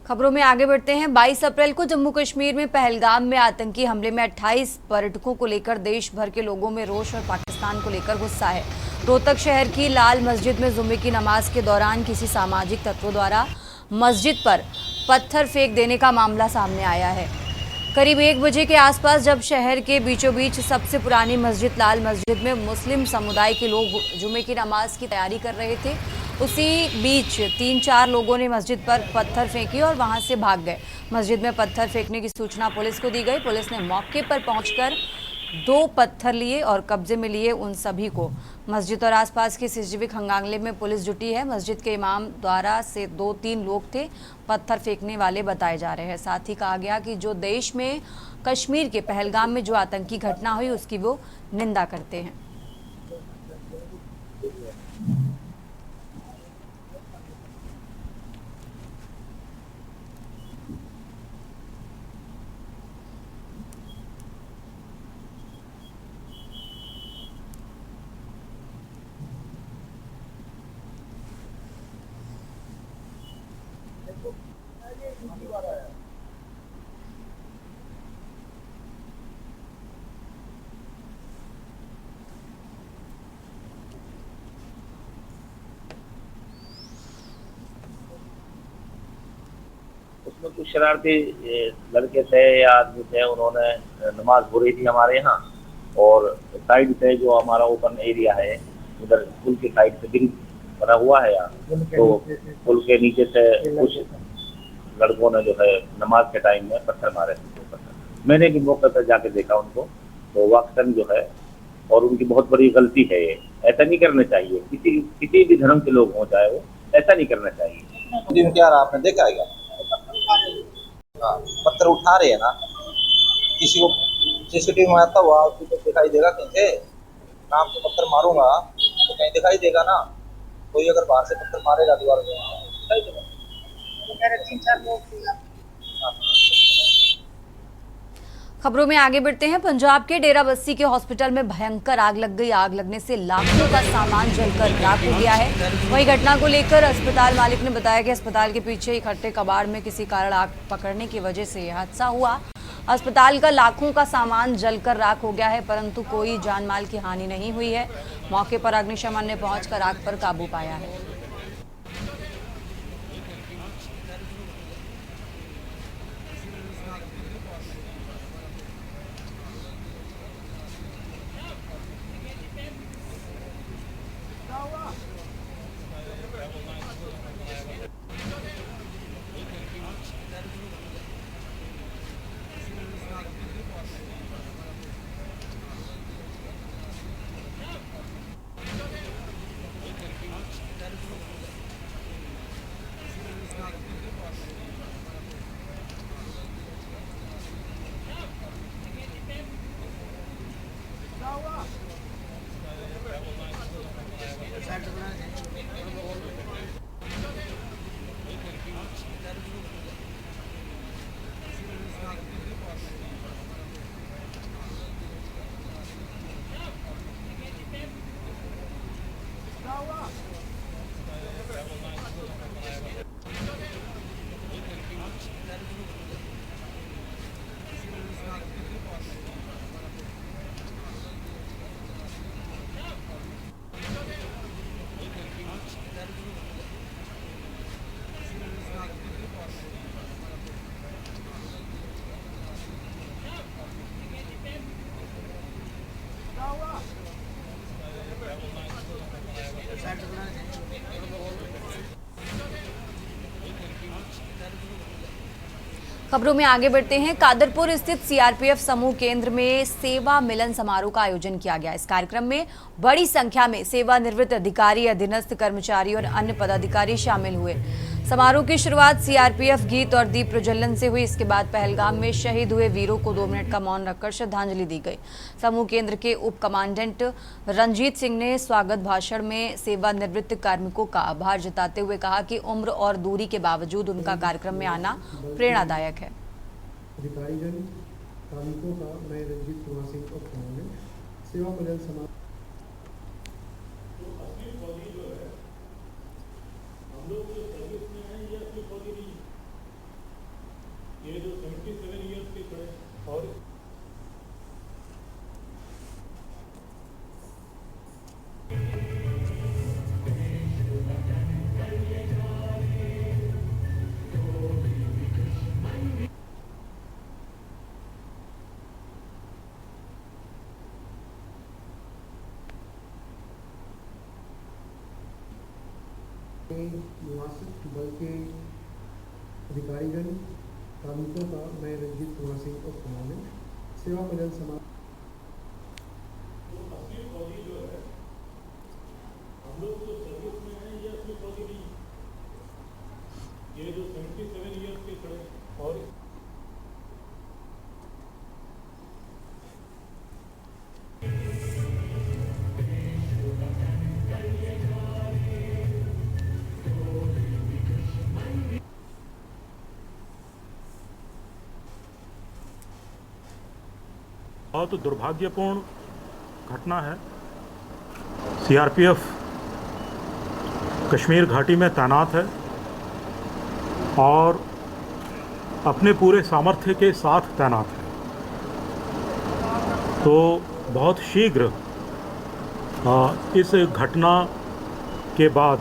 खबरों में आगे बढ़ते हैं। 22 अप्रैल को जम्मू कश्मीर में पहलगाम में आतंकी हमले में 28 पर्यटकों को लेकर देश भर के लोगों में रोष और पाकिस्तान को लेकर गुस्सा है। रोहतक शहर की लाल मस्जिद में जुम्मे की नमाज के दौरान किसी सामाजिक तत्वों द्वारा मस्जिद पर पत्थर फेंक देने का मामला सामने आया है। करीब 1 बजे के आसपास जब शहर के बीचों बीच सबसे पुरानी मस्जिद लाल मस्जिद में मुस्लिम समुदाय के लोग जुमे की नमाज की तैयारी कर रहे थे, उसी बीच 3-4 लोगों ने मस्जिद पर पत्थर फेंकी और वहां से भाग गए। मस्जिद में पत्थर फेंकने की सूचना पुलिस को दी गई। पुलिस ने मौके पर पहुंचकर 2 पत्थर लिए और कब्जे में लिए उन सभी को। मस्जिद और आसपास के CCTV खंगाले में पुलिस जुटी है। मस्जिद के इमाम द्वारा से 2-3 लोग थे पत्थर फेंकने वाले बताए जा रहे हैं। साथ ही कहा गया कि जो देश में कश्मीर के पहलगाम में जो आतंकी घटना हुई उसकी वो निंदा करते हैं। उसमें कुछ शरारती लड़के थे या आदमी थे, उन्होंने नमाज हो रही थी हमारे यहाँ और साइड से जो हमारा ओपन एरिया है उधर पुल की साइड से ग्रिल बना हुआ है यहाँ, तो पुल के नीचे से कुछ लड़कों ने जो है नमाज के टाइम में पत्थर मारे थे। मैंने भी मौके पर जाके देखा उनको, तो वाकई जो है और उनकी बहुत बड़ी गलती है। ये ऐसा नहीं करना चाहिए, किसी भी धर्म के लोग हो चाहे वो, ऐसा नहीं करना चाहिए। क्या आपने देखा है क्या? हाँ, पत्थर उठा रहे हैं ना, किसी को CCTV में आता हुआ तो दिखाई देगा कहीं से, नाम से पत्थर मारूंगा तो कहीं दिखाई देगा ना, कोई अगर बाहर से पत्थर मारेगा दीवार पे दिखाई देगा। खबरों में आगे बढ़ते हैं। पंजाब के डेरा बस्सी के हॉस्पिटल में भयंकर आग लग गई। आग लगने से लाखों का सामान जलकर राख हो गया है। वहीं घटना को लेकर अस्पताल मालिक ने बताया कि अस्पताल के पीछे इकट्ठे कबाड़ में किसी कारण आग पकड़ने की वजह से यह हादसा हुआ। अस्पताल का लाखों का सामान जलकर राख हो गया है, परंतु कोई जानमाल की हानि नहीं हुई है। मौके पर अग्निशमन ने पहुंचकर आग पर काबू पाया है। खबरों में आगे बढ़ते हैं। कादरपुर स्थित सीआरपीएफ समूह केंद्र में सेवा मिलन समारोह का आयोजन किया गया। इस कार्यक्रम में बड़ी संख्या में सेवानिवृत्त अधिकारी, अधीनस्थ कर्मचारी और अन्य पदाधिकारी शामिल हुए। समारोह की शुरुआत सीआरपीएफ गीत और दीप प्रज्वलन से हुई। इसके बाद पहलगाम में शहीद हुए वीरों को 2 मिनट का मौन रखकर श्रद्धांजलि दी गई। समूह केंद्र के उप कमांडेंट रंजीत सिंह ने स्वागत भाषण में सेवानिवृत्त कार्मिकों का आभार जताते हुए कहा कि उम्र और दूरी के बावजूद उनका कार्यक्रम में आना प्रेरणादायक है। अधिकारीगण, कार्मिकों का मैं रंजीत कुमार सिंह को सेवा मिलन समारोह ये जो 77 ईयर्स के खड़े और निवासित बल के अधिकारीगण, कार्मिकों का मैं रंजीत कुमार सिंह को सेवा मिलन समारोह जो है हम लोग जो सर्विस में हैं ये असली फौजी नहीं, ये जो 77 ईयर्स के खड़े और बहुत दुर्भाग्यपूर्ण घटना है। सीआरपीएफ कश्मीर घाटी में तैनात है और अपने पूरे सामर्थ्य के साथ तैनात है, तो बहुत शीघ्र इस घटना के बाद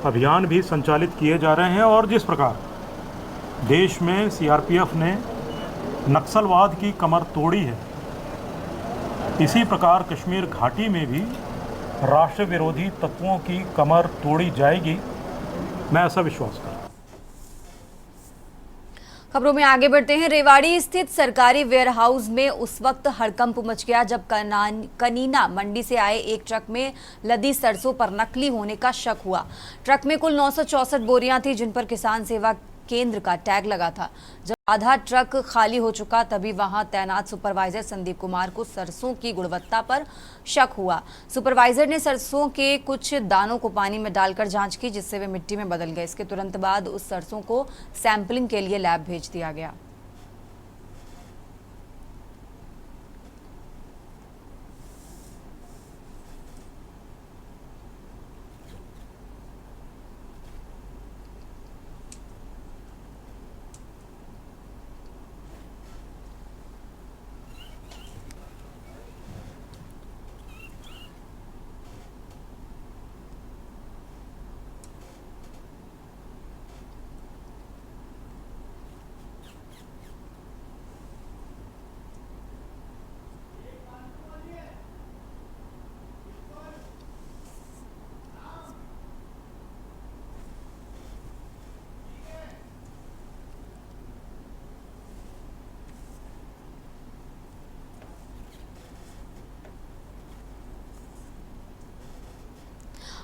अभियान भी संचालित किए जा रहे हैं और जिस प्रकार देश में सीआरपीएफ ने नक्सलवाद की कमर तोड़ी है, इसी प्रकार कश्मीर घाटी में भी राष्ट्र विरोधी तत्वों की कमर तोड़ी जाएगी, मैं ऐसा विश्वास करता हूं। खबरों में आगे बढ़ते हैं। रेवाड़ी स्थित सरकारी वेयरहाउस में उस वक्त हड़कंप मच गया जब कनीना मंडी से आए एक ट्रक में लदी सरसों पर नकली होने का शक हुआ। ट्रक में कुल 964 बोरियां थी जिन पर किसान सेवा केंद्र का टैग लगा था। जब आधा ट्रक खाली हो चुका तभी वहां तैनात सुपरवाइजर संदीप कुमार को सरसों की गुणवत्ता पर शक हुआ। सुपरवाइजर ने सरसों के कुछ दानों को पानी में डालकर जांच की जिससे वे मिट्टी में बदल गए। इसके तुरंत बाद उस सरसों को सैंपलिंग के लिए लैब भेज दिया गया।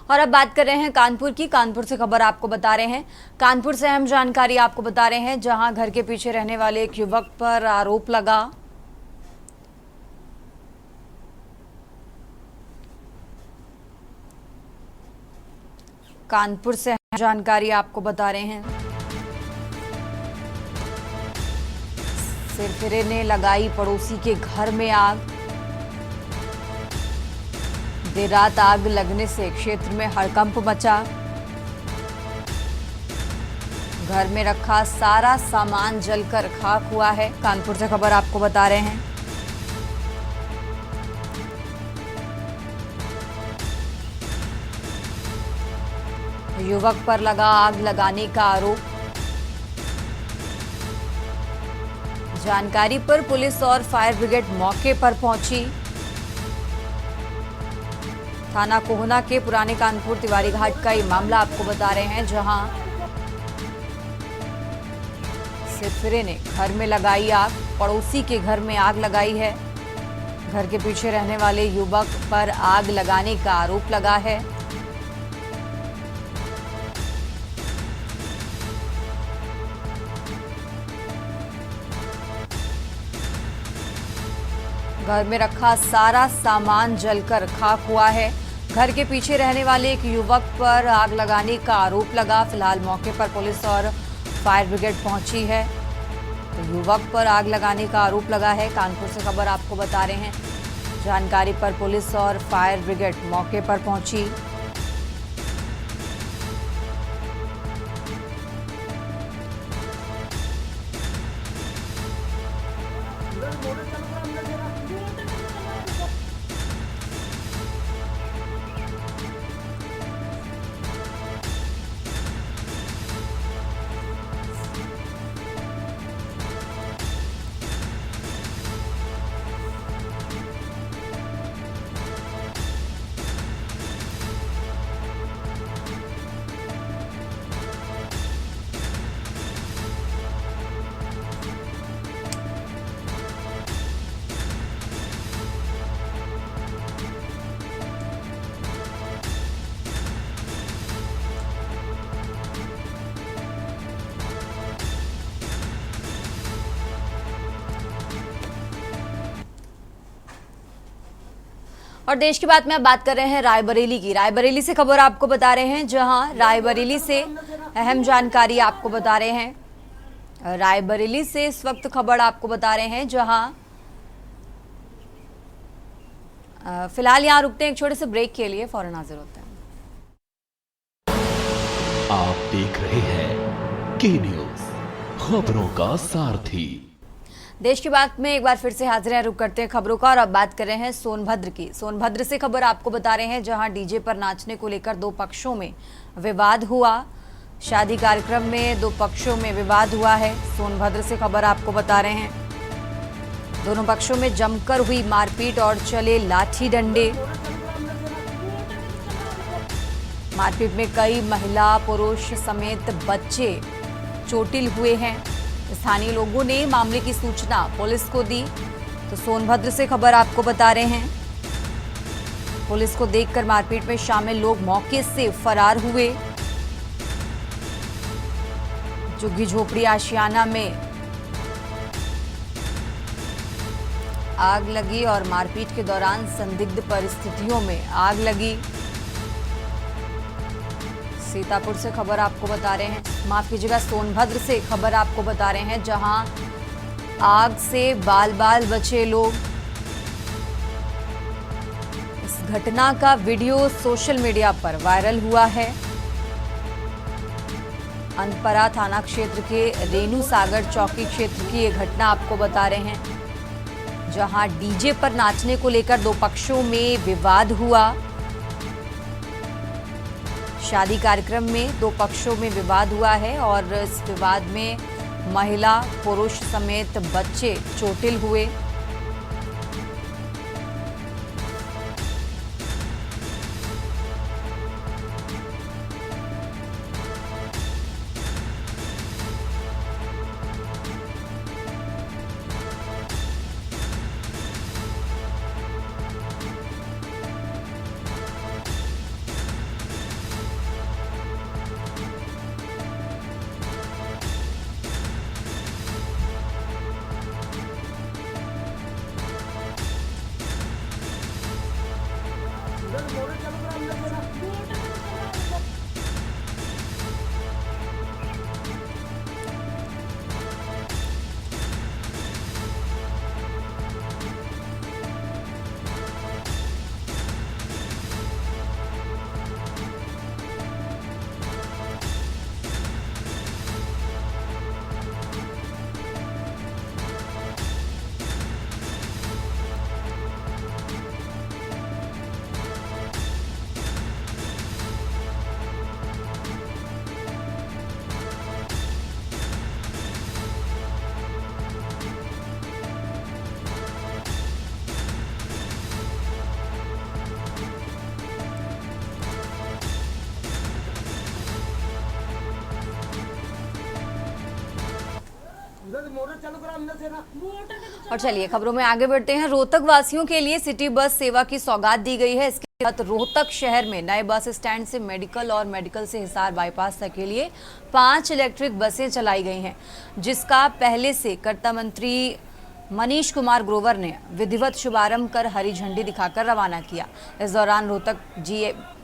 और अब बात कर रहे हैं कानपुर की। कानपुर से खबर आपको बता रहे हैं। कानपुर से अहम जानकारी आपको बता रहे हैं, जहां घर के पीछे रहने वाले एक युवक पर आरोप लगा। कानपुर से अहम जानकारी आपको बता रहे हैं। सिरफिरे ने लगाई पड़ोसी के घर में आग। देर रात आग लगने से क्षेत्र में हड़कंप मचा। घर में रखा सारा सामान जलकर खाक हुआ है। कानपुर से खबर आपको बता रहे हैं। युवक पर लगा आग लगाने का आरोप। जानकारी पर पुलिस और फायर ब्रिगेड मौके पर पहुंची। थाना कोहना के पुराने कानपुर तिवारी घाट का ये मामला आपको बता रहे हैं, जहां सिरफिरे ने घर में लगाई आग, पड़ोसी के घर में आग लगाई है। घर के पीछे रहने वाले युवक पर आग लगाने का आरोप लगा है। घर में रखा सारा सामान जलकर खाक हुआ है। घर के पीछे रहने वाले एक युवक पर आग लगाने का आरोप लगा। फिलहाल मौके पर पुलिस और फायर ब्रिगेड पहुंची है। तो युवक पर आग लगाने का आरोप लगा है। कानपुर से खबर आपको बता रहे हैं। जानकारी पर पुलिस और फायर ब्रिगेड मौके पर पहुंची। और देश की बात में अब बात कर रहे हैं रायबरेली की। रायबरेली से खबर आपको बता रहे हैं, जहां रायबरेली से अहम जानकारी आपको बता रहे हैं। रायबरेली से इस वक्त खबर आपको बता रहे हैं, जहां फिलहाल यहां रुकते हैं एक छोटे से ब्रेक के लिए, फौरन हाजिर होते हैं। आप देख रहे हैं के न्यूज़, खबरों का सारथी। देश की बात में एक बार फिर से हाजिर हैं, रुक करते हैं खबरों का और अब बात कर रहे हैं सोनभद्र की। सोनभद्र से खबर आपको बता रहे हैं, जहां डीजे पर नाचने को लेकर दो पक्षों में विवाद हुआ। शादी कार्यक्रम में दो पक्षों में विवाद हुआ है। सोनभद्र से खबर आपको बता रहे हैं। दोनों पक्षों में जमकर हुई मारपीट और चले लाठी डंडे। मारपीट में कई महिला पुरुष समेत बच्चे चोटिल हुए हैं। स्थानीय लोगों ने मामले की सूचना पुलिस को दी। तो सोनभद्र से खबर आपको बता रहे हैं, पुलिस को देखकर मारपीट में शामिल लोग मौके से फरार हुए। झुग्गी झोपड़ी आशियाना में आग लगी और मारपीट के दौरान संदिग्ध परिस्थितियों में आग लगी। सीतापुर से खबर आपको बता रहे हैं, माफ कीजिएगा सोनभद्र से खबर आपको बता रहे हैं, जहां आग से बाल बाल बचे लोग। इस घटना का वीडियो सोशल मीडिया पर वायरल हुआ है। अनपरा थाना क्षेत्र के रेणु सागर चौकी क्षेत्र की ये घटना आपको बता रहे हैं, जहां डीजे पर नाचने को लेकर दो पक्षों में विवाद हुआ। शादी कार्यक्रम में दो पक्षों में विवाद हुआ है और इस विवाद में महिला पुरुष समेत बच्चे चोटिल हुए। और चलिए खबरों में आगे बढ़ते हैं। रोहतक वासियों के लिए सिटी बस सेवा की सौगात दी गई है। इसके तहत रोहतक शहर में नए बस स्टैंड से मेडिकल और मेडिकल से हिसार बाईपास तक के लिए 5 इलेक्ट्रिक बसें चलाई गई हैं, जिसका पहले से कर्ता मंत्री मनीष कुमार ग्रोवर ने विधिवत शुभारंभ कर हरी झंडी दिखाकर रवाना किया। इस दौरान रोहतक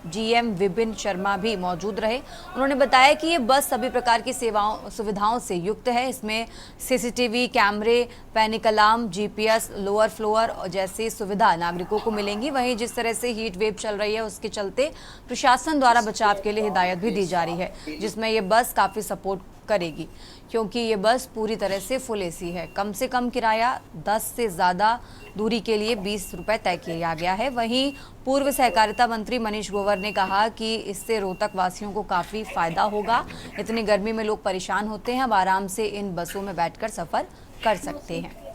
जीएम विपिन शर्मा भी मौजूद रहे। उन्होंने बताया कि ये बस सभी प्रकार की सुविधाओं से युक्त है। इसमें सीसीटीवी कैमरे, panic alarm, GPS, lower floor जैसी सुविधा नागरिकों को मिलेंगी। वहीं जिस तरह से हीट वेव चल रही है, उसके चलते प्रशासन द्वारा बचाव के लिए हिदायत भी दी जा रही है, जिसमें ये बस काफ़ी सपोर्ट करेगी, क्योंकि ये बस पूरी तरह से फुल एसी है। कम से कम किराया 10 से ज़्यादा दूरी के लिए 20 रुपये तय किया गया है। वहीं पूर्व सहकारिता मंत्री मनीष ग्रोवर ने कहा कि इससे रोहतक वासियों को काफ़ी फायदा होगा। इतनी गर्मी में लोग परेशान होते हैं, अब आराम से इन बसों में बैठकर सफ़र कर सकते हैं।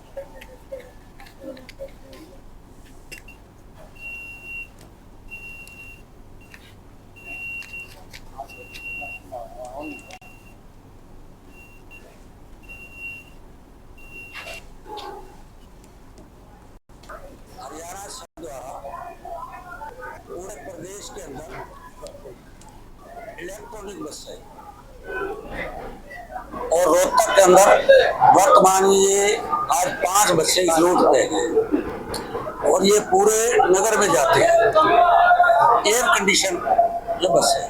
पूरे प्रदेश के अंदर इलेक्ट्रॉनिक बस है और रोहतक के अंदर वर्तमान में ये आज 5 बसें इंक्लूड किए गए और ये पूरे नगर में जाते हैं। एयर कंडीशन ये बस है।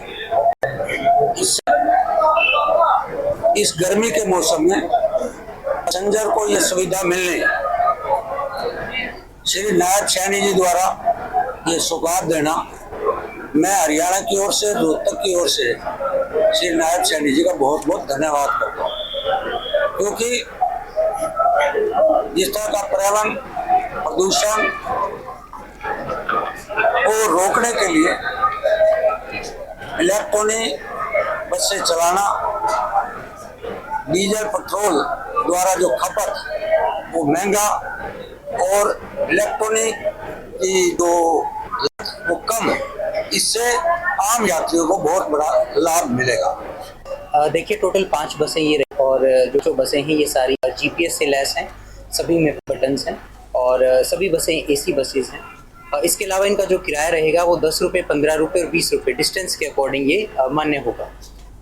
इस गर्मी के मौसम में पैसेंजर को ये सुविधा मिलने श्री नायब सैनी जी द्वारा ये सौगात देना, मैं हरियाणा की ओर से, रोहतक की ओर से श्री नायब सैनी जी का बहुत बहुत धन्यवाद करता हूँ, क्योंकि जिस तरह का पर्यावरण प्रदूषण को रोकने के लिए इलेक्ट्रॉनिक बसें चलाना, डीजल पेट्रोल द्वारा जो खपत वो महंगा और इलेक्ट्रॉनिक की जो वो कम, इससे आम यात्रियों को बहुत बड़ा लाभ मिलेगा। देखिए टोटल 5 बसें ये रही और जो बसें हैं ये सारी जीपीएस से लैस हैं, सभी में बटन्स हैं और सभी बसें एसी बसेस हैं। इसके अलावा इनका जो किराया रहेगा वो 10 रुपये, 15 रुपये और 20 रुपये डिस्टेंस के अकॉर्डिंग ये मान्य होगा।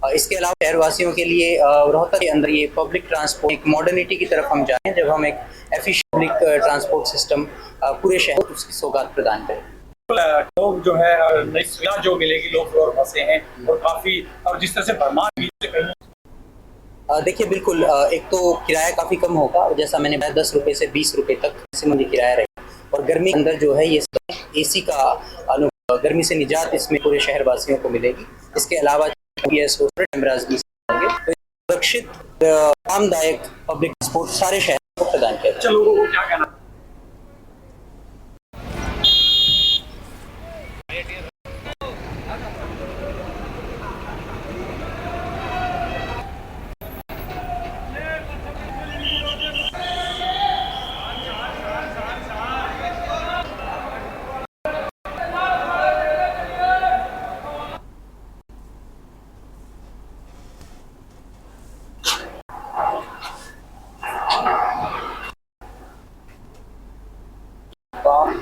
इसके अलावा शहरवासियों के लिए रोहतक के अंदर ये पब्लिक ट्रांसपोर्ट एक मॉडर्निटी की तरफ हम जाएं, जब हम एक एफिशिएंट पब्लिक ट्रांसपोर्ट सिस्टम पूरे शहर को उसकी सौगात प्रदान करें। लोग जो है नई सुविधा जो मिलेगी, लोग फ्लोर बसें हैं और काफ़ी, और जिस तरह से भरमार भी देखिए बिल्कुल, एक तो किराया काफ़ी कम होगा, जैसा मैंने बताया 10 रुपये से 20 रुपये तक से मुझे किराया रहेगा और गर्मी के अंदर जो है ये एसी का गर्मी से निजात इसमें पूरे शहरवासियों को मिलेगी। इसके अलावा कैमराज भी होंगे, तो सुरक्षित आरामदायक पब्लिक ट्रांसपोर्ट सारे शहर को प्रदान किया जाएगा। लोगों को क्या कहना?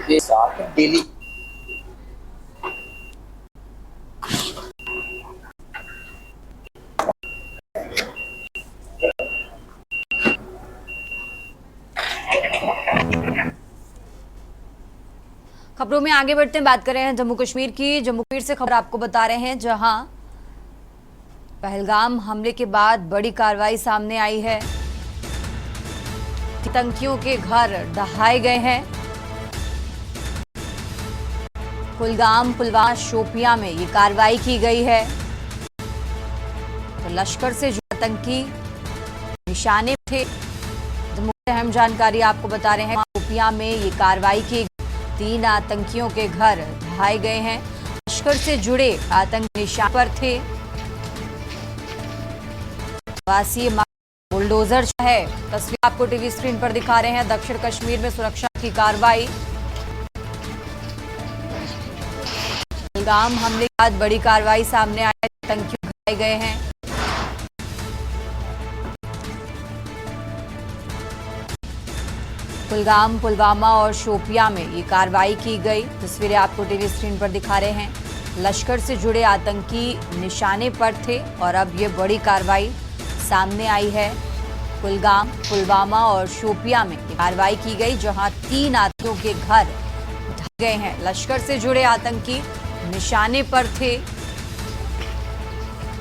के साथ डेली खबरों में आगे बढ़ते हैं, बात कर रहे हैं जम्मू कश्मीर की। जम्मू कश्मीर से खबर आपको बता रहे हैं, जहां पहलगाम हमले के बाद बड़ी कार्रवाई सामने आई है। आतंकियों के घर ढहाए गए हैं। कुलगाम, पुलवामा, शोपियां में ये कार्रवाई की गई है। तो लश्कर से जो आतंकी निशाने थे, अहम जानकारी आपको बता रहे हैं। शोपियां में ये कार्रवाई की, 3 आतंकियों के घर ढहाए गए हैं। लश्कर से जुड़े आतंकी निशाने पर थे। वासी बुलडोजर है, तस्वीर आपको टीवी स्क्रीन पर दिखा रहे हैं। दक्षिण कश्मीर में सुरक्षा की कार्रवाई। कुलगाम हमले के बाद बड़ी कार्रवाई सामने आई, आतंकी घायल गए हैं। कुलगाम, पुलवामा और शोपियां में ये कार्रवाई की गई। तस्वीरें आपको टीवी स्क्रीन पर दिखा रहे हैं। लश्कर से जुड़े आतंकी निशाने पर थे और अब ये बड़ी कार्रवाई सामने आई है। कुलगाम, पुलवामा और शोपियां में कार्रवाई की गई, जहां 3 आतंकियों के घर ढह गए हैं। लश्कर से जुड़े आतंकी निशाने पर थे।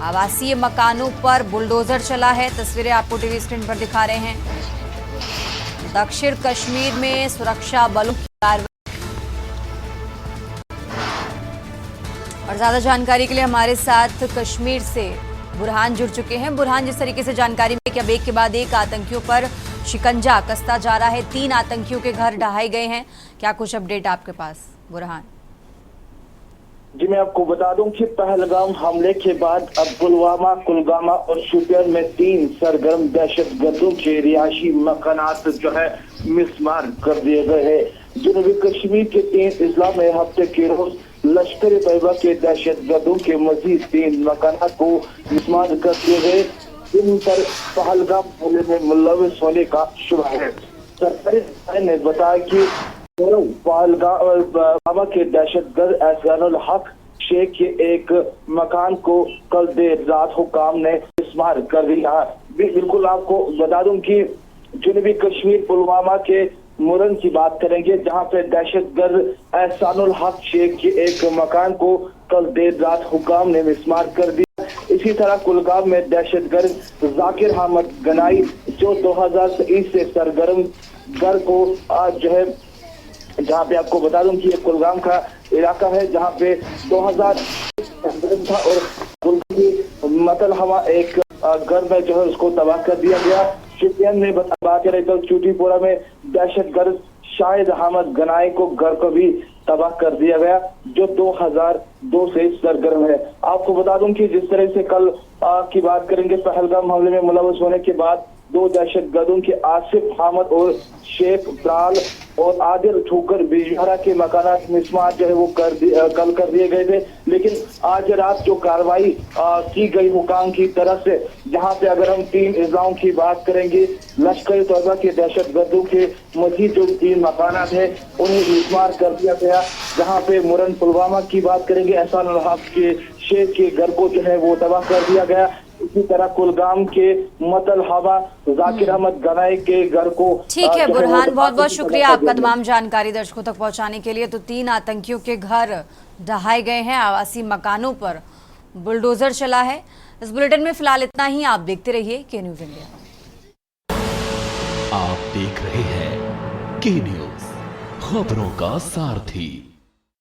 आवासीय मकानों पर बुलडोजर चला है। तस्वीरें आपको टीवी स्क्रीन पर दिखा रहे हैं। दक्षिण कश्मीर में सुरक्षा बलों की कार्रवाई। और ज्यादा जानकारी के लिए हमारे साथ कश्मीर से बुरहान जुड़ चुके हैं। बुरहान, जिस तरीके से जानकारी में कि अब एक के बाद एक आतंकियों पर शिकंजा कसता जा रहा है, 3 आतंकियों के घर ढहाए गए हैं, क्या कुछ अपडेट आपके पास बुरहान? जी, मैं आपको बता दूं कि पहलगाम हमले के बाद अब पुलवामा, कुलगामा और शोपियान में 3 सरगर्म दहशतगर्दों के रिहायशी मकानात जो है मिसमार कर दिए गए हैं। जनूबी कश्मीर के 3 अजला में हफ्ते के रोज लश्कर तैयबा के दहशतगर्दों के मजीद 3 मकानात को मिसमार कर दिए गए, जिन पर पहलगाम हमले में मुलविस होने का शुबा है। सरकारी ने बताया कि पहलगाम के दहशतगर्द एहसानुल हक शेख के एक मकान को कल देर रात हुकाम ने मिसमार कर दिया। बिल्कुल आपको बता दूं कि जनूबी कश्मीर पुलवामा के मुरन की बात करेंगे, जहां पे दहशतगर्द एहसानुल हक शेख के एक मकान को कल देर रात हुकाम ने मिसमार कर दिया। इसी तरह कुलगाम में दहशतगर्द जाकिर अहमद गनाई, जो 2023 से सरगर्म घर को आज जो है, जहां पे आपको बता दूं कि ये कुलगाम का इलाका है, जहां पे 2000 था और कुलगाम मतल हवा एक घर में जो है उसको तबाह कर दिया गया। शोपियान में बात करें तो चूटीपुरा में दहशतगर्द शाहिद अहमद गनाई को घर को भी तबाह कर दिया गया, जो 2002 से सरगर्म है। आपको बता दूं कि जिस तरह से कल की बात करेंगे, पहलगाम हमले में मुलविस होने के बाद 2 दहशतगर्दों के आसिफ अहमद और शेख ब्राल और आदिल ठोकर बिजवारा के मकानात मिसमार जो है वो कल कर दिए गए थे। लेकिन आज रात जो कार्रवाई की गई हुकाम की तरफ से, जहां पे अगर हम 3 इज़लाओं की बात करेंगे, लश्कर तैयबा के दहशतगर्दों के मजीद जो 3 मकानात है उन्हें मिसमार कर दिया गया। जहां पे मुरन पुलवामा की बात करेंगे, एहसानुल हक के शेख के घर को जो है वो तबाह कर दिया गया। इसी तरह कुलगाम के मतल हवा जाकिर अहमद गनाई के घर को। ठीक है बुरहान, बहुत बहुत शुक्रिया आपका तमाम जानकारी दर्शकों तक पहुंचाने के लिए। तो 3 आतंकियों के घर ढहाए गए हैं, आवासीय मकानों पर बुलडोजर चला है। इस बुलेटिन में फिलहाल इतना ही। आप देखते रहिए के न्यूज इंडिया। आप देख रहे हैं के न्यूज, खबरों का सारथी।